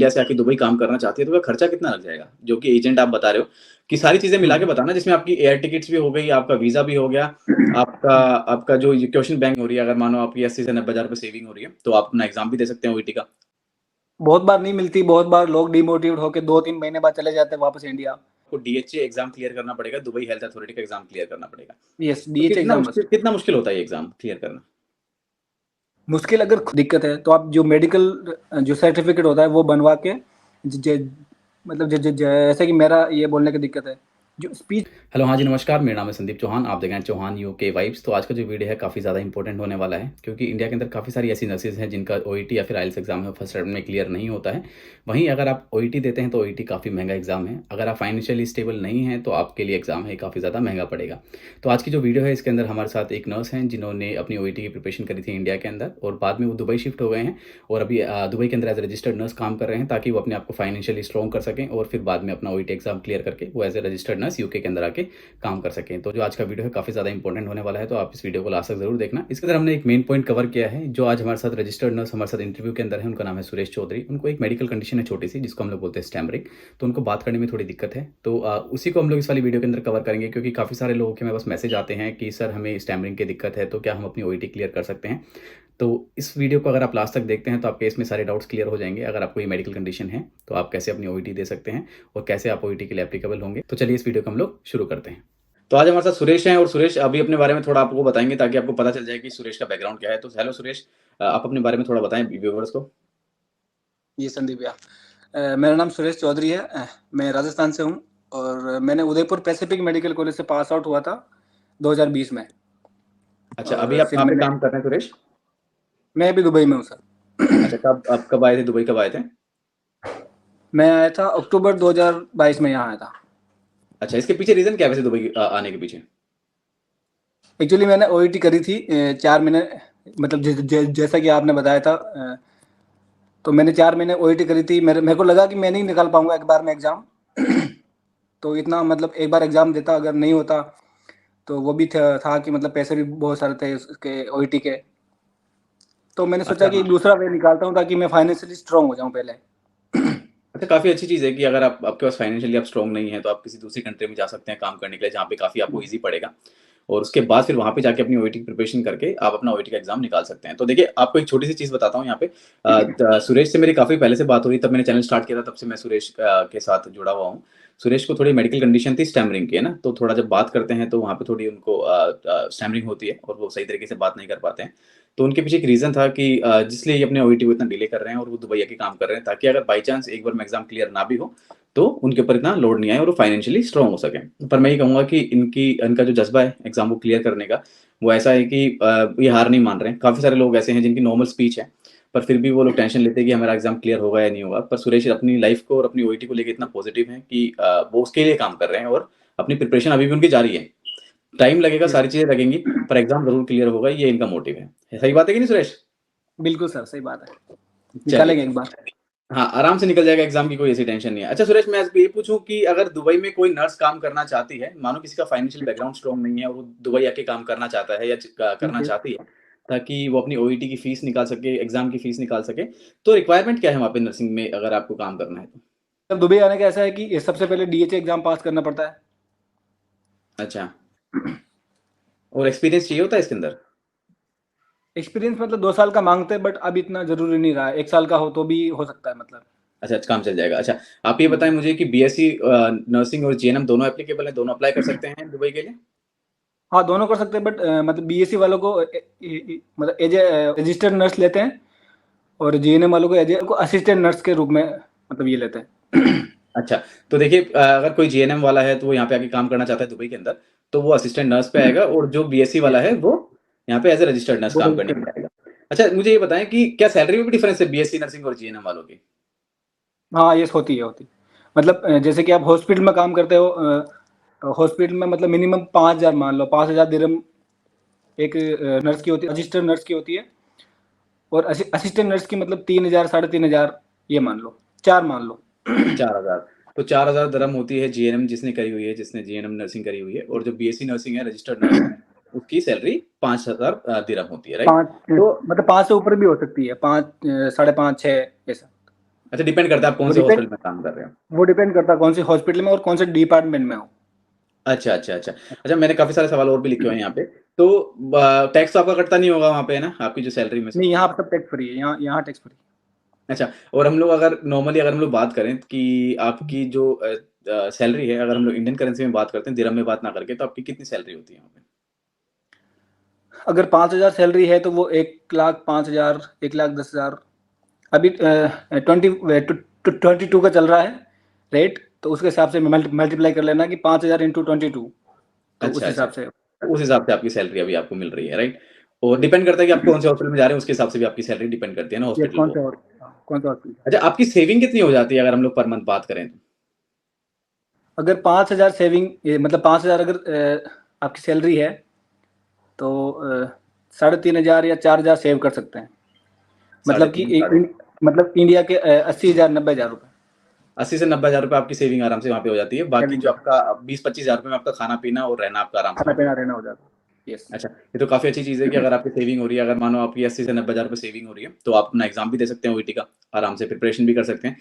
India से आके Dubai काम करना चाहती है तो उसका खर्चा कितना लग जाएगा, जो कि एजेंट आप बता रहे हो कि सारी चीजें मिला के बताना, जिसमें आपकी एयर टिकट्स भी हो गई, आपका वीजा भी हो गया, आपका आपका जो क्वेश्चन बैंक हो रही है, अगर मानो आपकी 80 से 90 हजार रुपए सेविंग हो रही है तो आप अपना एग्जाम भी दे सकते हैं ओईटी का। बहुत बार नहीं मिलती, बहुत बार लोग डिमोटिवेट होकर 2-3 महीने बाद चले जाते हैं वापस इंडिया। आपको डीएचए एग्जाम क्लियर करना पड़ेगा, दुबई हेल्थ अथॉरिटी का एग्जाम क्लियर करना पड़ेगा। यस, तो डीएच एग्जाम मस्ट। कितना मुश्किल होता है ये एग्जाम क्लियर करना? मुश्किल अगर दिक्कत है तो आप जो मेडिकल जो सर्टिफिकेट होता है वो बनवा के ज, ज, मतलब जैसे कि मेरा ये बोलने की दिक्कत है जो स्पीच। हेलो, हाँ जी, नमस्कार। मेरा नाम है संदीप चौहान, आप देख रहे हैं चौहान यूके वाइब्स। तो आज का जो वीडियो है काफ़ी ज़्यादा इंपॉर्टेंट होने वाला है, क्योंकि इंडिया के अंदर काफ़ी सारी ऐसी नर्सेज हैं जिनका ओईटी या फिर आइल्स एग्जाम है फर्स्ट अटेम्प्ट में क्लियर नहीं होता है। वहीं अगर आप ओईटी देते हैं तो ओईटी काफ़ी महंगा एग्जाम है। अगर आप फाइनेंशियली स्टेबल नहीं हैं तो आपके लिए एग्जाम है काफ़ी ज़्यादा महंगा पड़ेगा। तो आज की जो वीडियो है इसके अंदर हमारे साथ एक नर्स हैं जिन्होंने अपनी ओईटी की प्रिपरेशन करी थी इंडिया के अंदर, और बाद में वो दुबई शिफ्ट हो गए हैं और अभी दुबई के अंदर एज ए रजिस्टर्ड नर्स काम कर रहे हैं, ताकि वो अपने आप को फाइनेंशियली स्ट्रॉन्ग कर सकें और फिर बाद में अपना ओईटी एग्जाम क्लियर करके वो as a registered nurse UK के अंदर आके काम कर सकें। तो जो आज का वीडियो है काफ़ी ज़्यादा इंपॉर्टेंट होने वाला है, तो आप इस वीडियो को लास्ट तक जरूर देखना। इसके अंदर हमने एक मेन पॉइंट कवर किया है। जो आज हमारे साथ रजिस्टर्ड नर्स हमारे साथ इंटरव्यू के अंदर है, उनका नाम है सुरेश चौधरी। उनको एक मेडिकल कंडीशन है छोटी सी, जिसको हम लोग बोलते हैं स्टैमरिंग। तो उनको बात करने में थोड़ी दिक्कत है, तो उसी को हम लोग इस वाली वीडियो के अंदर कवर करेंगे, क्योंकि काफ़ी सारे लोगों के मेरे पास मैसेज आते हैं कि सर हमें स्टैमरिंग की दिक्कत है, तो क्या हम अपनी ओईटी क्लियर कर सकते हैं? तो इस वीडियो को अगर आप लास्ट तक देखते हैं तो आपके इसमें सारे डाउट्स क्लियर हो जाएंगे। अगर आपको ये मेडिकल कंडीशन है तो आप कैसे अपनी ओईटी दे सकते हैं और कैसे आप ओईटी के लिए एप्लीकेबल होंगे। तो चलिए इस वीडियो को हम लोग शुरू करते हैं। तो आज हमारे साथ सुरेश हैं, और सुरेश अभी अपने बारे में थोड़ा आपको बताएंगे ताकि आपको पता चल जाए कि सुरेश का बैकग्राउंड क्या है। तो हेलो सुरेश, आप अपने बारे में थोड़ा बताएं व्यूअर्स को। ये संदीप भैया, मेरा नाम सुरेश चौधरी है। मैं राजस्थान से हूँ और मैंने उदयपुर पैसिफिक मेडिकल कॉलेज से पास आउट हुआ था 2020 में। अच्छा, और अभी आप फिर कहाँ पे मैंने काम कर रहे हैं सुरेश? मैं अभी दुबई में हूँ सर। अच्छा, आप कब आए थे दुबई, कब आए थे? मैं आया था अक्टूबर 2022 में यहाँ आया था। अच्छा, इसके पीछे रीजन क्या है वैसे दुबई आने के पीछे? एक्चुअली मैंने ओईटी करी थी 4 महीने, मतलब जैसा कि आपने बताया था। तो मैंने 4 महीने ओईटी करी थी। मेरे को लगा कि मैं नहीं निकाल पाऊंगा एक बार में एग्ज़ाम। तो इतना मतलब एक बार एग्ज़ाम देता, अगर नहीं होता तो वो भी था कि मतलब पैसे भी बहुत सारे थे उसके ओईटी के। तो मैंने सोचा अच्छा, कि हाँ। दूसरा वे निकालता हूँ ताकि मैं फाइनेंशियली स्ट्रांग हो जाऊँ पहले। अच्छा, काफ़ी अच्छी चीज़ है कि अगर आप आपके पास फाइनेंशियली आप स्ट्रॉन्ग नहीं है तो आप किसी दूसरी कंट्री में जा सकते हैं काम करने के लिए, जहाँ पे काफ़ी आपको ईज़ी पड़ेगा। और उसके बाद फिर वहाँ पे जाके अपनी ओईटी की प्रिपरेशन करके आप अपना ओईटी का एग्ज़ाम निकाल सकते हैं। तो देखिए, आपको एक छोटी-सी चीज़ बताता हूँ यहाँ पे। सुरेश से मेरी काफ़ी पहले से बात हो रही, तब मैंने चैनल स्टार्ट किया था, तब से मैं सुरेश के साथ जुड़ा हुआ हूँ। सुरेश को थोड़ी मेडिकल कंडीशन थी स्टैमरिंग की, है ना? तो थोड़ा जब बात करते हैं तो वहाँ पे थोड़ी उनको स्टैमरिंग होती है और वो सही तरीके से बात नहीं कर पाते हैं। तो उनके पीछे एक रीज़न था कि जिसलिए ये अपने ओईटी को इतना डिले कर रहे हैं और वो दुबई आके काम कर रहे हैं, ताकि अगर बाय चांस एक बार में एग्ज़ाम क्लियर ना भी हो, तो उनके ऊपर इतना लोड नहीं आए और वो फाइनेंशियली स्ट्रॉन्ग हो सकें। पर मैं ये कहूँगा कि इनका जो जज़्बा है एग्ज़ाम को क्लियर करने का, वो ऐसा है कि ये हार नहीं मान रहे हैं। काफ़ी सारे लोग ऐसे हैं जिनकी नॉर्मल स्पीच है, पर फिर भी वो लोग टेंशन लेते हैं कि हमारा एग्ज़ाम क्लियर होगा या नहीं होगा। पर सुरेश अपनी लाइफ़ को और अपनी ओईटी को लेके इतना पॉज़िटिव हैं कि वो उसके लिए काम कर रहे हैं और अपनी प्रिपरेशन अभी भी उनकी जारी है। टाइम लगेगा, यस, सारी चीज़ें लगेंगी, पर एग्ज़ाम ज़रूर क्लियर होगा, ये इनका मोटिव है। सही बात है कि नहीं सुरेश? बिल्कुल सर, सही बात है। निकालेंगे चलिए। एक बार। हाँ, आराम से निकल जाएगा एग्ज़ाम की, कोई ऐसी टेंशन नहीं है। अच्छा सुरेश, मैं आपको ये पूछूँ कि अगर दुबई में कोई नर्स काम करना चाहती है, मानो किसी का फाइनेंशियल बैकग्राउंड स्ट्रॉन्ग नहीं है और वो दुबई आके काम करना चाहता है या करना ओके। चाहती है, ताकि वो अपनी ओईटी की फीस निकाल सके, एग्ज़ाम की फीस निकाल सके, तो रिक्वायरमेंट क्या है वहाँ पे नर्सिंग में अगर आपको काम करना है तो? तब दुबई आने का ऐसा है कि ये सबसे पहले डीएचए एग्जाम पास करना पड़ता है। अच्छा, और एक्सपीरियंस चाहिए होता है इसके अंदर? एक्सपीरियंस मतलब 2 साल का मांगते हैं, बट अब इतना जरूरी नहीं रहा है। 1 साल का हो तो भी हो सकता है मतलब। अच्छा, काम चल जाएगा। अच्छा, आप ये बताएँ मुझे कि बीएससी नर्सिंग और जीएनएम दोनों एप्लीकेबल है, दोनों अप्लाई कर सकते हैं दुबई के लिए? हाँ, दोनों कर सकते हैं, बट मतलब बीएससी वालों को मतलब एज ए रजिस्टर्ड नर्स लेते हैं, और जीएनएम वालों को एज ए असिस्टेंट नर्स के रूप में मतलब ये लेते हैं। अच्छा, तो देखिए, अगर कोई जीएनएम वाला है तो वो यहाँ पे आके काम करना चाहता है दुबई के अंदर, तो वो असिस्टेंट नर्स पे आएगा, और जो बीएससी वाला है वो यहाँ पे एज़ अ रजिस्टर्ड नर्स वो काम करने के रजिस्टर्ड। लिए आएगा। अच्छा, मुझे ये बताएँ कि क्या सैलरी में भी डिफरेंस है बीएससी नर्सिंग और जीएनएम वालों की? हाँ, यस, होती है। मतलब जैसे कि आप हॉस्पिटल में काम करते हो, हॉस्पिटल में मतलब मिनिमम 5,000 मान लो, 5,000 दिरहम एक नर्स की होती है, रजिस्टर्ड नर्स की होती है। और असिस्टेंट नर्स की मतलब 3,000 3,500 ये मान लो, 4 मान लो। 4,000। तो 4,000 दिरहम होती है जीएनएम जिसने करी हुई है, जिसने जीएनएम नर्सिंग करी हुई है, और जो बीएससी नर्सिंग है, रजिस्टर्ड नर्स है, उसकी सैलरी 5,000 दिरहम होती है, राइट? 5 तो मतलब 5 से ऊपर भी हो सकती है, 5 5.5 6 ऐसा। अच्छा, डिपेंड करता है आप कौन वो से डिपेंड हॉस्पिटल में काम कर रहे हो। वो डिपेंड करता है कौन से हॉस्पिटल में और कौन से डिपार्टमेंट में हो। अच्छा, अच्छा, अच्छा। अच्छा, मैंने काफ़ी सारे सवाल और भी लिखे हुए हैं यहाँ पे। तो टैक्स तो आपका कटता नहीं होगा वहाँ पे, है ना? आपकी जो सैलरी में से? नहीं, यहाँ पर सब टैक्स फ्री है, यहाँ यहाँ टैक्स फ्री। अच्छा, और हम लोग अगर नॉर्मली अगर हम लोग बात करें कि आपकी जो सैलरी है, अगर हम लोग इंडियन करेंसी में बात करते हैं, दिरहम में बात ना करके, तो आपकी कितनी सैलरी होती है वहाँ पे? अगर 5,000 सैलरी है तो वो 1,05,000, 1,10,000। अभी 22 का चल रहा है रेट, तो उसके हिसाब से मल्टीप्लाई कर लेना कि 5,000 इंटू 22, तो उस अच्छा, अच्छा। हिसाब से। उस हिसाब से आपकी सैलरी अभी आपको मिल रही है, राइट? और डिपेंड करता है कि आप कौन से हॉस्पिटल में जा रहे हैं, उसके हिसाब से भी आपकी सैलरी डिपेंड करती है ना यस, हॉस्पिटल को। कौन सा हॉस्पिटल। अच्छा, आपकी सेविंग कितनी हो जाती है अगर हम लोग पर मंथ बात करें तो? अगर 5,000 सेविंग, मतलब 5,000 अगर आपकी सैलरी है, तो 3,500 या 4,000 सेव कर सकते हैं। मतलब कि 3.5 साढ़े मतलब इंडिया के 80,000 90,000 रुपए 80 से 90,000 रुपए आपकी सेविंग आराम से वहाँ पे हो जाती है। बाकी सेविंग जो कर सकते आपका 20-25,000 रुपए में आपका खाना-पीना और रहना आपका आराम हैं, से खाना वहाँ पे पीना हो रहना हो जाता है। यस। अच्छा, ये तो काफ़ी अच्छी चीज़ है कि अगर आपकी सेविंग हो रही है, अगर मानो आपकी 80 से 90,000 रुपए सेविंग हो रही है, तो आप अपना एग्ज़ाम भी दे सकते हैं ओईटी का, आराम से प्रिपरेशन भी कर सकते हैं।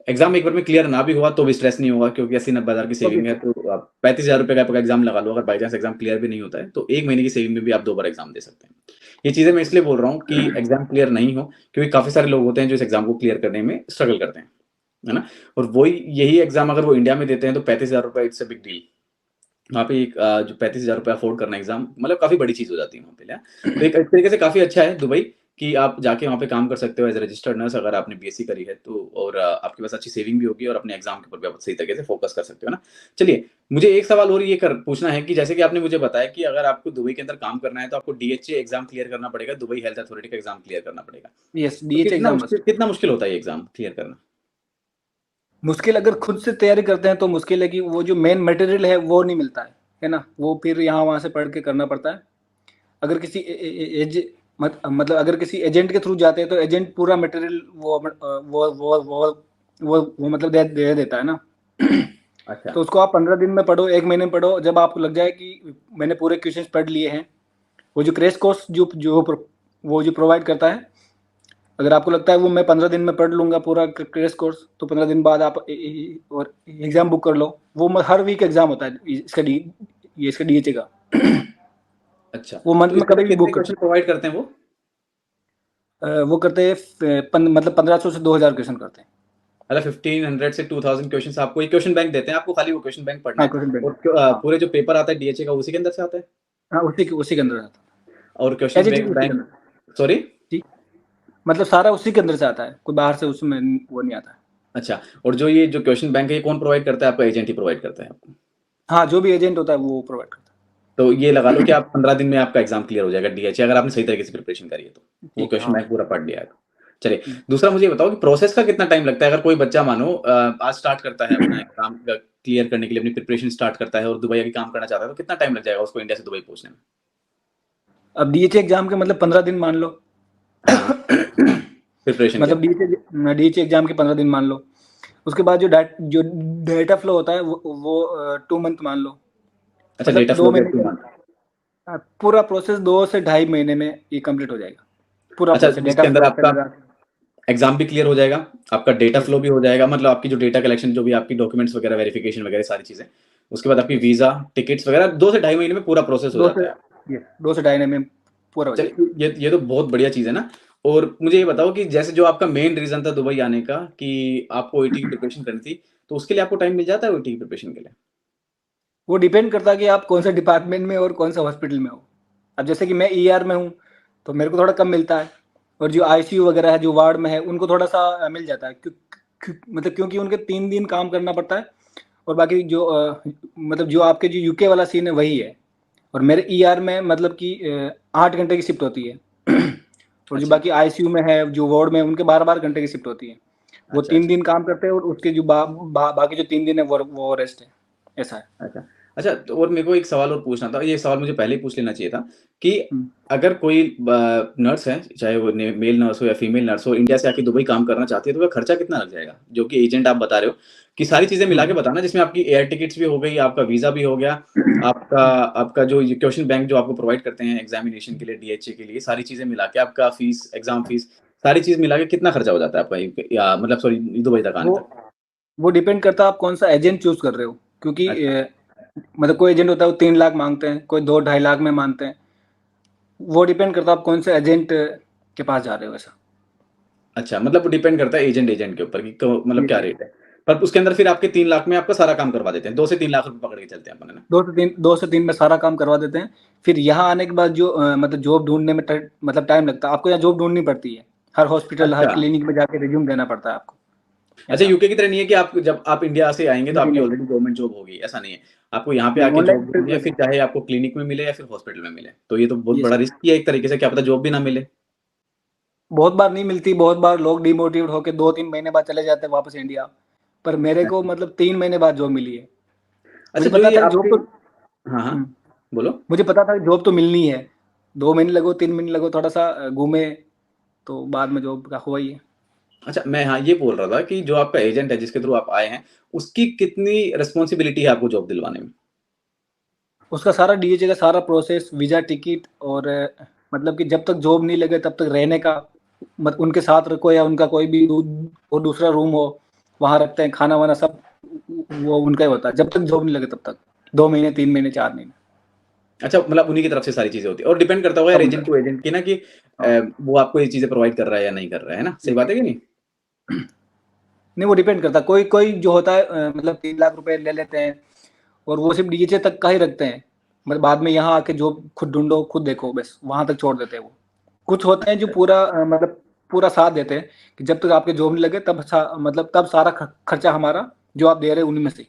एग्ज़ाम एक बार में क्लियर ना भी हुआ तो भी स्ट्रेस नहीं होगा क्योंकि 80-90,000 की तो भी सेविंग है, तो आप 35,000 रुपए का आपका एग्ज़ाम लगा लो, अगर बाय चांस एग्ज़ाम क्लियर भी नहीं होता है, तो 1 महीने की सेविंग में भी आप 2 बार एग्ज़ाम दे सकते हैं। ये चीज़ें मैं इसलिए बोल रहा हूँ कि एग्ज़ाम क्लियर नहीं हो, क्योंकि काफ़ी सारे लोग होते हैं जो इस एग्ज़ाम को क्लियर करने में स्ट्रगल करते हैं, है ना? और वही यही एग्ज़ाम अगर वो इंडिया में देते हैं तो 35,000 रुपए इट्स अ बिग डील। वहाँ पे एक जो 35,000 रुपए अफ़ोर्ड करना एग्ज़ाम मतलब काफ़ी बड़ी चीज़ हो जाती है वहाँ पे तो एक तरीके से काफ़ी अच्छा है दुबई कि आप जाके वहाँ पे काम कर सकते हो एज़ अ रजिस्टर्ड नर्स अगर आपने बीएससी करी है तो और आपके पास अच्छी सेविंग भी होगी और अपने एग्ज़ाम के ऊपर भी आप सही तरीके से फ़ोकस कर सकते हो ना। चलिए, मुझे एक सवाल और ये कर पूछना है कि जैसे कि आपने मुझे बताया कि अगर आपको दुबई के अंदर काम करना है तो आपको डीएचए एग्ज़ाम क्लियर करना पड़ेगा, दुबई हेल्थ अथॉरिटी का एग्ज़ाम क्लियर करना पड़ेगा। यस, तो डीएच एग्जाम मस्ट। कितना मुश्किल होता है ये एग्ज़ाम क्लियर करना? मुश्किल अगर खुद से तैयारी करते हैं तो मुश्किल है कि वो जो मेन मटेरियल है वो नहीं मिलता है ना? वो फिर यहाँ वहाँ से पढ़ के करना पड़ता है। अगर किसी मतलब अगर किसी एजेंट के थ्रू जाते हैं तो एजेंट पूरा मटेरियल वो मतलब दे देता है ना। अच्छा। तो उसको आप 15 दिन में पढ़ो, 1 महीने में पढ़ो, जब आपको लग जाए कि मैंने पूरे क्वेश्चंस पढ़ लिए हैं, वो जो क्रैश कोर्स वो जो प्रोवाइड करता है, अगर आपको लगता है वो मैं 15 दिन में पढ़ लूँगा पूरा क्रैश कोर्स, तो 15 दिन बाद आप और एग्ज़ाम बुक कर लो। वो हर वीक एग्ज़ाम होता है इसका डीएचए का। अच्छा, वो मंथ तो में इसके कभी अंदर भी कितने बुक कर क्वेश्चन सकते प्रोवाइड करते हैं वो? वो करते हैं मतलब 1500 से 2,000 क्वेश्चन करते हैं। मतलब 1500 से 2000 क्वेश्चंस आपको एक क्वेश्चन बैंक देते हैं, आपको खाली वो क्वेश्चन बैंक पढ़ना हाँ, है क्वेश्चन बैंक। और हाँ, पूरे जो पेपर आता है डीएचए का उसी के अंदर से आता है हाँ, उसी के अंदर आता और है। क्वेश्चन एज इट इज़ उसी के बैंक अंदर। सॉरी। जी, मतलब सारा उसी के अंदर से आता है, कोई बाहर से उसमें वो नहीं आता है। अच्छा, और जो ये जो क्वेश्चन बैंक है ये कौन प्रोवाइड करता है? आपका एजेंट ही प्रोवाइड करता है आपको। हाँ, जो भी एजेंट होता है वो प्रोवाइड करता तो ये लगा लो कि आप 15 दिन में आपका एग्जाम क्लियर हो जाएगा डीएचए अगर आपने सही तरीके से प्रिपरेशन करी है तो है। वो ठीक है, क्वेश्चन हाँ। बैंक पूरा पढ़ लिया है तो। चलिए, दूसरा मुझे ये बताओ कि प्रोसेस का कितना टाइम लगता है अगर कोई बच्चा मानो आज स्टार्ट करता है अपना एग्जाम क्लियर करने के लिए अपनी प्रिपरेशन स्टार्ट करता है और दुबई आके काम करना चाहता है तो कितना टाइम लग जाएगा उसको इंडिया से दुबई पहुंचने में? अब डीएचए एग्ज़ाम के मतलब 15 दिन मान लो। हाँ, प्रिपरेशन के मतलब अंदर। डीएचए एग्ज़ाम के 15 दिन मान लो। उसके बाद जो डेटा फ्लो होता है वो 2 मंथ मान लो। अच्छा, मतलब डेटा 2 फ्लो भी महीने टू के मंथ। पूरा प्रोसेस 2 से ढाई महीने में ये कंप्लीट हो जाएगा। पूरा अच्छा, प्रोसेस डेटा जिसके अंदर फ्लो से आपका लगा। एग्जाम भी क्लियर हो जाएगा, आपका डेटा यस, फ्लो भी हो जाएगा, मतलब आपकी जो डेटा कलेक्शन जो भी आपकी डॉक्यूमेंट्स वगैरह वेरिफिकेशन वगैरह सारी चीजें, उसके बाद आपकी यस। वीजा टिकट्स वगैरह 2 से ढाई महीने में पूरा प्रोसेस हो 2 जाता से है। यस, 2 से ढाई महीने में पूरा हो जाएगा। चलिए, ये तो बहुत बढ़िया चीज है ना। और मुझे ये बताओ कि जैसे जो आपका मेन रीजन था दुबई आने का कि आपको ओईटी की प्रिपरेशन करनी थी, तो उसके लिए आपको टाइम मिल जाता है ओईटी की प्रिपरेशन के लिए? वो डिपेंड करता है कि आप कौन से डिपार्टमेंट में और कौन सा हॉस्पिटल में हो। अब जैसे कि मैं ईआर में हूँ, तो मेरे को थोड़ा कम मिलता है, और जो आईसीयू वगैरह है, जो वार्ड में है, उनको थोड़ा-सा मिल जाता है, मतलब क्योंकि उनके 3 दिन काम करना पड़ता है, और बाकी जो मतलब जो आपके जो यूके वाला सीन है वही है। और मेरे ईआर में मतलब कि 8 घंटे की शिफ्ट होती है। और जो अच्छा, बाकी आईसीयू में है, जो वार्ड में है, उनके 12-12 घंटे की शिफ्ट होती है। वो अच्छा, 3 अच्छा, दिन काम करते हैं और उसके जो बाकी जो 3 दिन है वो रेस्ट है। ऐसा है। अच्छा। अच्छा, तो और मेरे को एक सवाल और पूछना था, ये सवाल मुझे पहले ही पूछ लेना चाहिए था कि हुँ। अगर कोई नर्स है, चाहे वो मेल नर्स हो या फीमेल नर्स हो, इंडिया से आके दुबई काम करना चाहती है, तो उसका खर्चा कितना लग जाएगा? जो कि एजेंट आप बता रहे हो कि सारी चीज़ें मिला के हुँ। बताना, जिसमें आपकी एयर टिकट्स भी हो गई, आपका वीज़ा भी हो गया, आपका आपका जो ये क्वेश्चन बैंक जो आपको प्रोवाइड करते हैं एग्ज़ामिनेशन के लिए, डीएचए के लिए, सारी चीज़ें मिला के आपका फीस, एग्ज़ाम फीस, सारी चीज मिला के कितना खर्चा हो जाता है आपका या मतलब सॉरी दुबई तक आने वो तक? वो डिपेंड करता है आप कौन सा एजेंट चूज कर रहे हो, क्योंकि अच्छा मतलब कोई एजेंट होता है वो 3 लाख मांगते हैं, कोई 2-2.5 लाख में मांगते हैं। वो डिपेंड करता है आप कौन से एजेंट के पास जा रहे हो ऐसा। अच्छा, मतलब वो डिपेंड करता है एजेंट एजेंट के ऊपर कि मतलब जी क्या जी। रेट है। पर उसके अंदर फिर आपके 3 लाख में आपका सारा काम करवा देते हैं, 2 से 3 लाख रुपए पकड़ के चलते हैं अपन, है ना? 2 से 3 में सारा काम करवा देते हैं। फिर यहाँ आने के बाद जो मतलब जॉब ढूंढने में मतलब टाइम लगता है, आपको यहाँ जॉब ढूंढनी पड़ती है। हर हॉस्पिटल, हर अच्छा क्लिनिक में जाके रिज्यूम देना पड़ता है आपको, अच्छा, ऐसा। यूके की तरह नहीं है कि आप जब आप इंडिया से आएंगे तो नहीं आपकी नहीं ऑलरेडी गवर्नमेंट जॉब होगी, ऐसा नहीं है। आपको यहाँ पे नहीं, आके ऑनलाइन जॉब ढूंढनी है, रिक्रूटमेंट फिर है। चाहे आपको क्लिनिक में मिले या फिर हॉस्पिटल में मिले, तो ये तो बहुत ये बड़ा सर, रिस्क ही है एक तरीके से, क्या पता जॉब भी ना मिले। बहुत बार नहीं मिलती, बहुत बार लोग डिमोटिवेट होकर 2-3 महीने बाद चले जाते हैं वापस इंडिया। पर मेरे को मतलब 3 महीने बाद जॉब मिली है। अच्छा, मुझे जो पता ये था कि जॉब आपके, तो हाँ हाँ, हम्म, बोलो। मुझे पता था कि जॉब तो मिलनी है। 2 महीने लगो, 3 महीने लगो, थोड़ा सा घूमे, तो बाद में जॉब का हुआ ही है। अच्छा, मैं हाँ ये बोल रहा था कि जो आपका एजेंट है जिसके थ्रू आप आए हैं, उसकी कितनी रिस्पॉन्सिबिलिटी है आपको जॉब दिलवाने में? उसका सारा डीएचए का सारा प्रोसेस, वीज़ा, टिकट, और मतलब कि जब तक जॉब नहीं लगे तब तक रहने का, मत उनके साथ रखो या उनका कोई भी वो दूसरा रूम हो, वहाँ रखते हैं, खाना-वाना सब वो उनका ही होता है, जब तक जॉब नहीं लगे तब तक। 2 महीने, 3 महीने, 4 महीने, अच्छा, मतलब उन्हीं की तरफ से सारी चीजें होती है और डिपेंड करता होगा यार सब एजेंट उनका। टू एजेंट की ना कि हाँ, वो आपको ये चीजें प्रोवाइड कर रहा है या नहीं कर रहा है ना, जी, सही बात है कि नहीं? नहीं वो डिपेंड करता है, कोई-कोई जो होता है मतलब 3 लाख रुपए ले लेते हैं और वो सिर्फ़ डीएचए तक का ही रखते हैं। मतलब बाद में यहाँ आके जॉब खुद ढूँढो, खुद देखो, बस वहाँ तक छोड़ देते हैं वो। कुछ होते हैं जो अच्छा पूरा मतलब पूरा साथ देते हैं कि जब तक आपके जॉब नहीं लगे तब मतलब तब सारा खर्चा हमारा, जो आप दे रहे हैं उन्हीं में से,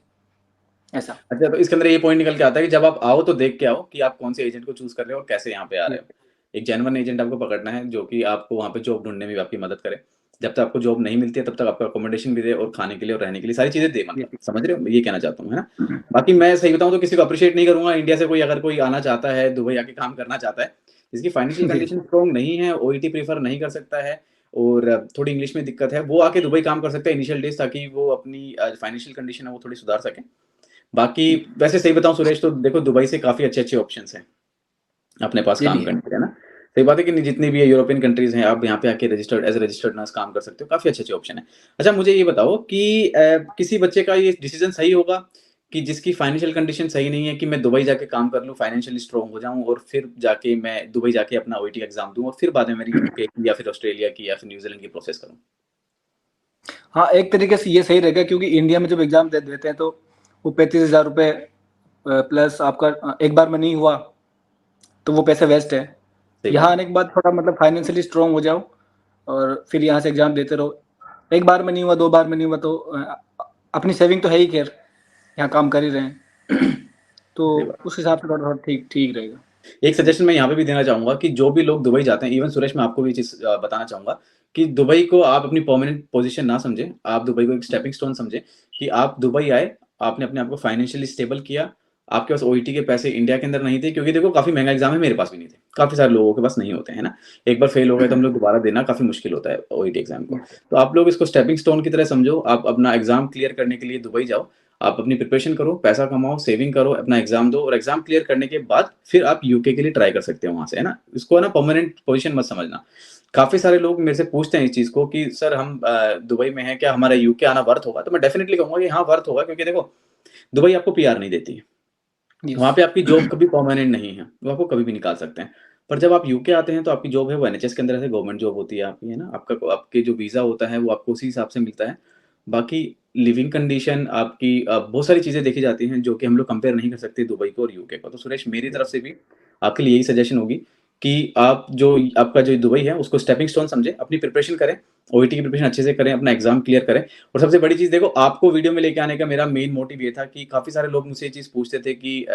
ऐसा। अच्छा, तो इसके अंदर ये पॉइंट निकल के आता है कि जब आप आओ तो देख के आओ कि आप कौन से एजेंट को चूज कर रहे हो और कैसे यहाँ पे आ जी, रहे हो। एक जेन्युइन एजेंट आपको पकड़ना है जो कि आपको वहाँ पे जॉब ढूंढने में भी आपकी मदद करे। जब तक आपको जॉब नहीं मिलती है तब तक आपको अकोमोडेशन भी दे और खाने के लिए और रहने के लिए सारी चीजें दे, जी, मतलब जी। समझ रहे हो, ये कहना चाहता हूँ, है ना? बाकी मैं सही बताऊँ तो किसी को अप्रिशिएट नहीं करूंगा इंडिया से कोई अगर कोई आना चाहता है, दुबई आके काम करना चाहता है, जिसकी फाइनेंशियल जी, कंडीशन स्ट्रॉन्ग नहीं है, ओईटी प्रीफर नहीं कर सकता है और थोड़ी इंग्लिश में दिक्कत है, वो आके दुबई काम कर सकता है इनिशियल डेज, ताकि वो अपनी फाइनेंशियल कंडीशन है वो थोड़ी सुधार सके। बाकी जी, वैसे सही बताऊँ सुरेश तो देखो दुबई से काफ़ी अच्छे-अच्छे ऑप्शंस हैं अपने पास ये भी काम है। करने के, है ना? सही बात है कि नहीं, जितनी भी यूरोपियन कंट्रीज़ हैं, आप यहाँ पे आके registered as a registered nurse काम कर सकते हो, काफ़ी अच्छे-अच्छे ऑप्शन हैं। अच्छा मुझे ये बताओ कि किसी बच्चे का ये डिसीज़न सही होगा कि जिसकी फाइनेंशियल कंडीशन सही नहीं है कि मैं दुबई जाके काम कर लूँ, फाइनेंशियली स्ट्रॉन्ग हो जाऊँ और फिर जाके मैं दुबई जाके अपना ओईटी एग्ज़ाम दूँ और फिर बाद में मेरी यूके की या फिर ऑस्ट्रेलिया की या फिर न्यूज़ीलैंड की प्रोसेस करूँ? हाँ, एक तरीके से ये सही रहेगा, क्योंकि इंडिया में जब एग्ज़ाम दे देते हैं तो वो 35,000 रुपए प्लस आपका एक बार में नहीं हुआ, तो वो पैसे वेस्ट है। सही यहाँ बात है। आने के बाद थोड़ा मतलब फाइनेंशियली स्ट्रॉन्ग हो जाओ और फिर यहाँ से एग्ज़ाम देते रहो। एक बार में नहीं हुआ, 2 बार में नहीं हुआ तो अपनी सेविंग तो है ही खैर, यहाँ काम कर ही रहे हैं। तो सही बात। उस हिसाब से थोड़ा-थोड़ा ठीक ठीक रहेगा। एक सजेशन मैं यहाँ पे भी देना चाहूँगा कि जो भी लोग दुबई जाते हैं, इवन सुरेश मैं आपको भी ये चीज़ बताना चाहूँगा कि दुबई को आप अपनी परमानेंट पोज़ीशन ना समझें, आप दुबई को एक स्टेपिंग स्टोन समझें कि आप दुबई आए, आपने अपने आप को फाइनेंशियली स्टेबल किया, आपके पास ओईटी के पैसे इंडिया के अंदर नहीं थे क्योंकि देखो काफ़ी महँगा एग्ज़ाम है, मेरे पास भी नहीं थे, काफ़ी सारे लोगों के पास नहीं होते हैं, है ना? एक बार फेल हो गए तो हम लोग दोबारा देना काफ़ी मुश्किल होता है ओईटी एग्ज़ाम को। तो आप लोग इसको स्टेपिंग स्टोन की तरह समझो, आप अपना एग्ज़ाम क्लियर करने के लिए दुबई जाओ, आप अपनी प्रिपरेशन करो, पैसा कमाओ, सेविंग करो, अपना एग्ज़ाम दो और एग्ज़ाम क्लियर करने के बाद फिर आप यूके के लिए ट्राई कर सकते हो वहाँ से, है ना? इसको है ना परमानेंट पोज़ीशन मत समझना। काफ़ी सारे लोग मेरे से पूछते हैं इस चीज़ को कि सर हम दुबई में हैं, क्या हमारा यूके आना वर्थ होगा? तो मैं डेफ़िनिटली कहूँगा कि हाँ, वर्थ होगा क्योंकि देखो, दुबई आपको पीआर नहीं देती है। यस। वहाँ पे आपकी जॉब कभी परमानेंट नहीं है, वो आपको कभी भी निकाल सकते हैं। पर जब आप यूके आते हैं तो आपकी जॉब है वो एनएचएस के अंदर ऐसे गवर्नमेंट जॉब होती है आपकी, है ना? आपका आपके जो वीज़ा होता है वो आपको उसी हिसाब से मिलता है। बाकी लिविंग कंडीशन आपकी बहुत सारी चीज़ें देखी जाती हैं जो कि हम लोग कंपेयर नहीं कर सकते दुबई को और यूके को। तो सुरेश मेरी तरफ से भी आपके लिए यही सजेशन होगी कि आप जो आपका जो दुबई है उसको स्टेपिंग स्टोन समझें, अपनी प्रिपरेशन करें, ओईटी की प्रिपरेशन अच्छे से करें, अपना एग्ज़ाम क्लियर करें और सबसे बड़ी चीज़ देखो आपको वीडियो में लेके आने का मेरा मेन मोटिव ये था कि काफ़ी सारे लोग मुझसे ये चीज़ पूछते थे कि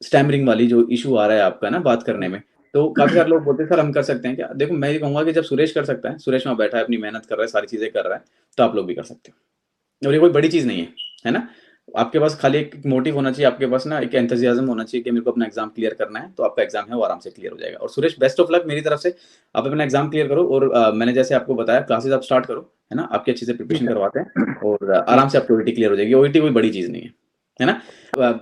स्टैमरिंग वाली जो इश्यू आ रहा है आपका ना बात करने में, तो काफ़ी सारे लोग बोलते हैं सर हम कर सकते हैं क्या? देखो मैं ये कहूँगा कि जब सुरेश कर सकता है, सुरेश वहाँ बैठा है, अपनी मेहनत कर रहा है, सारी चीज़ें कर रहा है, तो आप लोग भी कर सकते हो। और ये कोई बड़ी चीज़ नहीं है ना? आपके पास खाली एक मोटिव होना चाहिए, आपके पास ना एक एंथुसियाज़्म होना चाहिए कि मेरे को अपना एग्ज़ाम क्लियर करना है, तो आपका एग्ज़ाम है वो आराम से क्लियर हो जाएगा। और सुरेश बेस्ट ऑफ लक मेरी तरफ से, आप अपना एग्ज़ाम क्लियर करो और मैंने जैसे आपको बताया क्लासेस आप स्टार्ट करो, है ना? आपकी अच्छे से जी प्रिपरेशन सर। करवाते हैं और जी। आराम से आपकी ओईटी क्लियर हो जाएगी। ओईटी कोई बड़ी चीज़ नहीं है ना?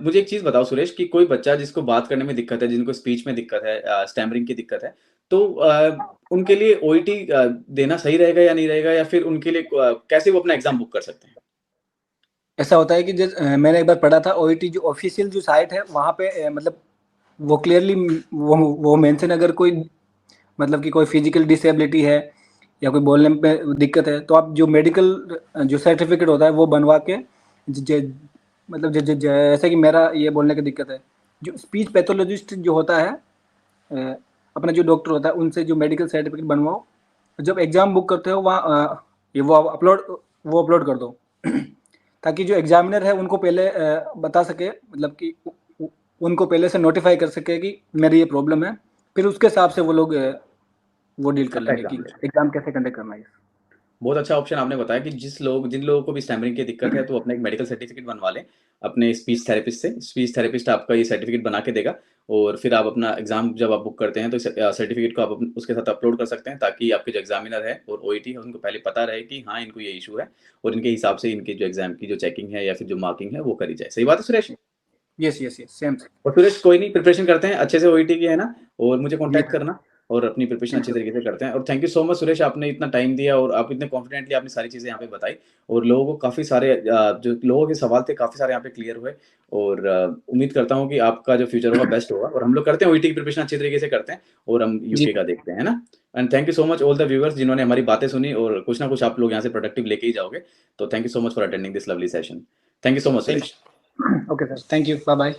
मुझे एक चीज़ बताओ सुरेश कि कोई बच्चा जिसको बात करने में दिक्कत है, जिनको स्पीच में दिक्कत है, स्टैमरिंग की दिक्कत है, तो उनके लिए ओईटी देना सही रहेगा या नहीं रहेगा, या फिर उनके लिए कैसे वो अपना एग्जाम बुक कर सकते हैं? ऐसा होता है कि मैंने एक बार पढ़ा था, ओईटी जो ऑफिशियल जो साइट है वहाँ पे मतलब वो क्लियरली वो मेंशन, अगर कोई मतलब कि कोई फिजिकल डिसेबिलिटी है या कोई बोलने में दिक्कत है, तो आप जो मेडिकल जो सर्टिफिकेट होता है वो बनवा के ज, ज, मतलब जैसे कि मेरा ये बोलने की दिक्कत है, जो स्पीच पैथोलॉजिस्ट जो होता है, अपना जो डॉक्टर होता है, उनसे जो मेडिकल सर्टिफिकेट बनवाओ, जब एग्ज़ाम बुक करते हो वहाँ ये वो अपलोड कर दो ताकि जो एग्जामिनर है उनको पहले बता सके, मतलब कि उनको पहले से नोटिफाई कर सके कि मेरी ये प्रॉब्लम है, फिर उसके हिसाब से वो लोग वो डील कर अच्छा लेंगे एग्जाम कि ले। एग्जाम कैसे कंडक्ट करना है। बहुत अच्छा ऑप्शन आपने बताया कि जिन लोगों को भी स्टैमरिंग की दिक्कत है तो अपना एक मेडिकल सर्टिफिकेट बनवा लें अपने स्पीच थेरेपिस्ट से। स्पीच थेरेपिस्ट आपका ये सर्टिफिकेट बना के देगा, और फिर आप अपना एग्जाम जब आप बुक करते हैं तो सर्टिफिकेट को आप उसके साथ अपलोड कर सकते हैं, ताकि आपके जो एग्जामिनर है और ओईटी है उनको पहले पता रहे कि हाँ इनको ये इशू है, और इनके हिसाब से इनके जो एग्जाम की जो चेकिंग है या फिर जो मार्किंग है वो करी जाए। सही बात है Suresh? Yes yes yes, same. और सुरेश कोई नहीं, प्रिपरेशन करते हैं अच्छे से ओईटी की, है ना? और मुझे जी कांटेक्ट सर। करना, और अपनी प्रिपरेशन अच्छे बिल्कुल। तरीके से करते हैं। और thank you so much Suresh, आपने इतना टाइम दिया और आप इतने कॉन्फिडेंटली आपने सारी चीज़ें यहाँ पे बताई, और लोगों को काफ़ी सारे जो लोगों के सवाल थे काफ़ी सारे यहाँ पे क्लियर हुए। और उम्मीद करता हूँ कि आपका जो फ्यूचर होगा बेस्ट होगा, और हम लोग करते हैं ओईटी की प्रिपरेशन अच्छी तरीके से करते हैं, और हम जी यूके का देखते हैं, है ना? And thank you so much all the viewers जिन्होंने हमारी बातें सुनी, और कुछ ना कुछ आप लोग यहाँ से प्रोडक्टिव लेके ही जाओगे। तो thank you so much for attending this lovely session. Thank you so much thank Suresh. You. Okay sir, thank you, bye bye.